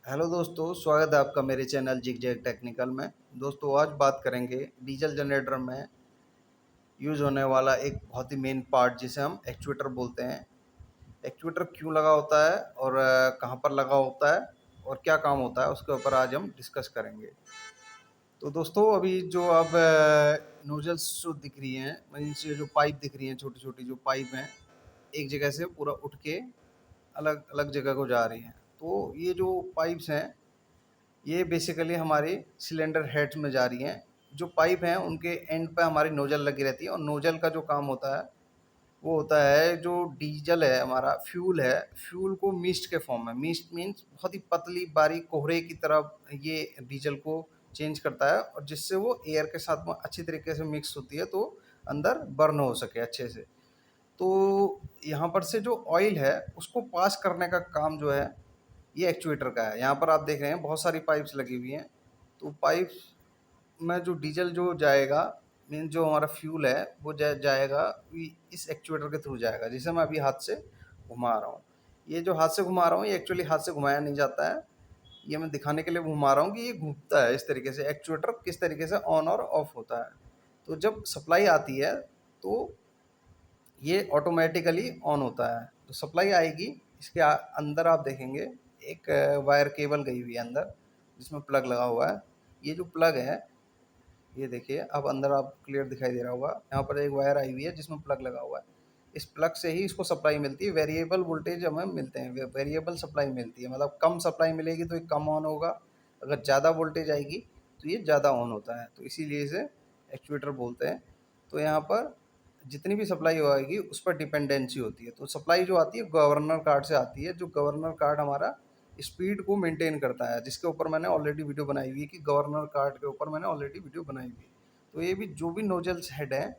Hello दोस्तों, स्वागत है आपका मेरे चैनल जिग जैग टेक्निकल में। दोस्तों आज बात करेंगे डीजल जनरेटर में यूज़ होने वाला एक बहुत ही मेन पार्ट जिसे हम एक्चुएटर बोलते हैं। एक्चुएटर क्यों लगा होता है और कहाँ पर लगा होता है और क्या काम होता है, उसके ऊपर आज हम डिस्कस करेंगे। तो दोस्तों अभी जो अब नोजल्स जो दिख रही हैं, मीन्स जो पाइप दिख रही हैं, छोटी छोटी जो पाइप हैं, एक जगह से पूरा उठ के अलग अलग जगह को जा रही हैं। तो ये जो पाइप्स हैं, ये बेसिकली हमारी सिलेंडर हेड्स में जा रही हैं। जो पाइप हैं उनके एंड पे हमारी नोजल लगी रहती है, और नोजल का जो काम होता है वो होता है, जो डीजल है हमारा फ्यूल है, फ्यूल को मिस्ट के फॉर्म में, मिस्ट मीन्स बहुत ही पतली बारीक कोहरे की तरह ये डीजल को चेंज करता है, और जिससे वो एयर के साथ में अच्छी तरीके से मिक्स होती है, तो अंदर बर्न हो सके अच्छे से। तो यहाँ पर से जो ऑयल है उसको पास करने का काम जो है ये एक्चुएटर का है। यहाँ पर आप देख रहे हैं बहुत सारी पाइप्स लगी हुई हैं। तो पाइप्स में जो डीजल जो जाएगा, मीन जो हमारा फ्यूल है वो जाएगा इस एक्चुएटर के थ्रू जाएगा, जिसे मैं अभी हाथ से घुमा रहा हूँ। ये जो हाथ से घुमा रहा हूँ ये एक्चुअली हाथ से घुमाया नहीं जाता है, ये मैं दिखाने के लिए घुमा रहा हूँ कि ये घूमता है इस तरीके से। एक्चुएटर किस तरीके से ऑन और ऑफ होता है, तो जब सप्लाई आती है तो ये ऑटोमेटिकली ऑन होता है। तो सप्लाई आएगी, इसके अंदर आप देखेंगे एक वायर केबल गई हुई है अंदर, जिसमें प्लग लगा हुआ है। ये जो प्लग है, ये देखिए अब अंदर आप क्लियर दिखाई दे रहा होगा, यहाँ पर एक वायर आई हुई है जिसमें प्लग लगा हुआ है। इस प्लग से ही इसको सप्लाई मिलती है। वेरिएबल वोल्टेज हमें मिलते हैं, वेरिएबल सप्लाई मिलती है, मतलब कम सप्लाई मिलेगी तो ये कम ऑन होगा, अगर ज़्यादा वोल्टेज आएगी तो ये ज़्यादा ऑन होता है। तो इसीलिए इसे एक्चुएटर बोलते हैं। तो यहाँ पर जितनी भी सप्लाई आएगी उस पर डिपेंडेंसी होती है। तो सप्लाई जो आती है गवर्नर कार्ड से आती है, जो गवर्नर कार्ड हमारा स्पीड को मेंटेन करता है, जिसके ऊपर मैंने ऑलरेडी वीडियो बनाई हुई है, कि गवर्नर कार्ड के ऊपर मैंने ऑलरेडी वीडियो बनाई हुई है। तो ये भी जो भी नोजल्स हेड हैं,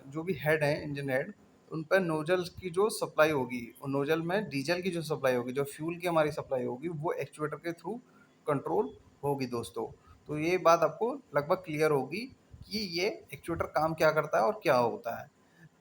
जो भी हेड हैं इंजन हेड, उन पर नोजल्स की जो सप्लाई होगी, और नोजल में डीजल की जो सप्लाई होगी, जो फ्यूल की हमारी सप्लाई होगी, वो एक्चुएटर के थ्रू कंट्रोल होगी दोस्तों। तो ये बात आपको लगभग क्लियर होगी कि ये एक्चुएटर काम क्या करता है और क्या होता है।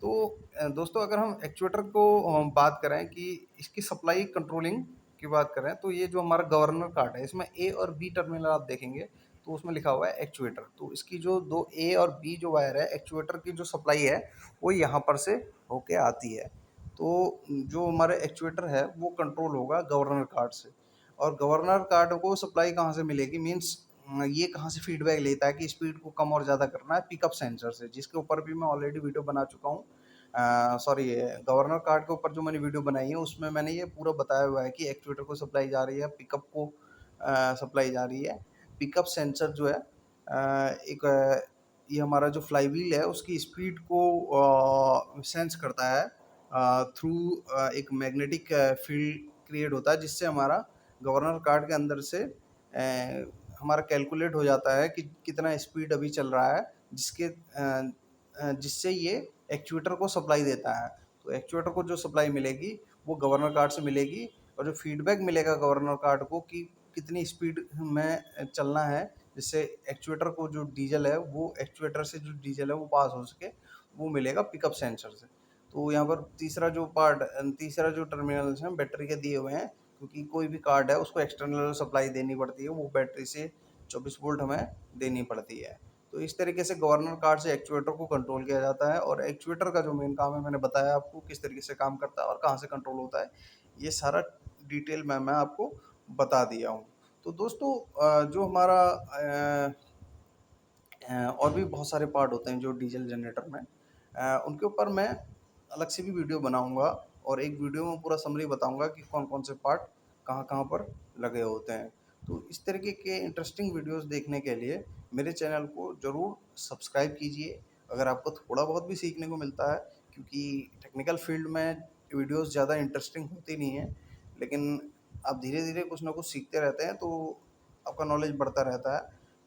तो दोस्तों अगर हम एक्चुएटर को बात करें कि इसकी सप्लाई कंट्रोलिंग की बात करें, तो ये जो हमारा गवर्नर कार्ड है, इसमें ए और बी टर्मिनल आप देखेंगे तो उसमें लिखा हुआ है एक्चुएटर। तो इसकी जो दो ए और बी जो वायर है, एक्चुएटर की जो सप्लाई है वो यहाँ पर से होके आती है। तो जो हमारे एक्चुएटर है वो कंट्रोल होगा गवर्नर कार्ड से। और गवर्नर कार्ड को सप्लाई कहाँ से मिलेगी, मीन्स ये कहाँ से फीडबैक लेता है कि स्पीड को कम और ज़्यादा करना है, पिकअप सेंसर से, जिसके ऊपर भी मैं ऑलरेडी वीडियो बना चुका हूँ। सॉरी, गवर्नर कार्ड के ऊपर जो मैंने वीडियो बनाई है उसमें मैंने ये पूरा बताया हुआ है कि एक्चुएटर को सप्लाई जा रही है, पिकअप को सप्लाई जा रही है। पिकअप सेंसर जो है एक ये हमारा जो फ्लाई व्हील है उसकी स्पीड को सेंस करता है थ्रू एक मैग्नेटिक फील्ड क्रिएट होता है, जिससे हमारा गवर्नर कार्ड के अंदर से हमारा कैलकुलेट हो जाता है कि कितना स्पीड अभी चल रहा है, जिससे ये एक्चुएटर को सप्लाई देता है। तो एक्चुएटर को जो सप्लाई मिलेगी वो गवर्नर कार्ड से मिलेगी, और जो फीडबैक मिलेगा गवर्नर कार्ड को कि कितनी स्पीड में चलना है, जिससे एक्चुएटर को जो डीजल है, वो एक्चुएटर से जो डीजल है वो पास हो सके, वो मिलेगा पिकअप सेंसर से। तो यहाँ पर तीसरा जो टर्मिनल्स हैं बैटरी के दिए हुए हैं, क्योंकि कोई भी कार्ड है उसको एक्सटर्नल सप्लाई देनी पड़ती है, वो बैटरी से 24 वोल्ट हमें देनी पड़ती है। तो इस तरीके से गवर्नर कार्ड से एक्चुएटर को कंट्रोल किया जाता है, और एक्चुएटर का जो मेन काम है मैंने बताया आपको किस तरीके से काम करता है और कहाँ से कंट्रोल होता है, ये सारा डिटेल में मैं आपको बता दिया हूँ। तो दोस्तों जो हमारा और भी बहुत सारे पार्ट होते हैं जो डीजल जनरेटर में, उनके ऊपर मैं अलग से भी वीडियो बनाऊंगा, और एक वीडियो में पूरा समरी बताऊंगा कि कौन कौन से पार्ट कहाँ कहाँ पर लगे होते हैं। तो इस तरीके के इंटरेस्टिंग वीडियोस देखने के लिए मेरे चैनल को ज़रूर सब्सक्राइब कीजिए, अगर आपको थोड़ा बहुत भी सीखने को मिलता है, क्योंकि टेक्निकल फील्ड में वीडियोस ज़्यादा इंटरेस्टिंग होती नहीं है, लेकिन आप धीरे धीरे कुछ ना कुछ सीखते रहते हैं तो आपका नॉलेज बढ़ता रहता है।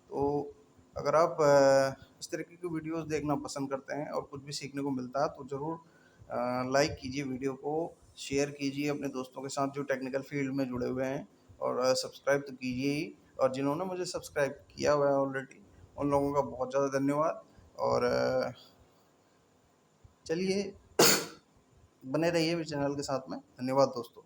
तो अगर आप इस तरीके की वीडियोस देखना पसंद करते हैं और कुछ भी सीखने को मिलता है, तो ज़रूर लाइक कीजिए वीडियो को, शेयर कीजिए अपने दोस्तों के साथ जो टेक्निकल फील्ड में जुड़े हुए हैं, और सब्सक्राइब तो कीजिए ही। और जिन्होंने मुझे सब्सक्राइब किया हुआ है ऑलरेडी, उन लोगों का बहुत ज़्यादा धन्यवाद। और चलिए बने रहिए मेरे चैनल के साथ में। धन्यवाद दोस्तों।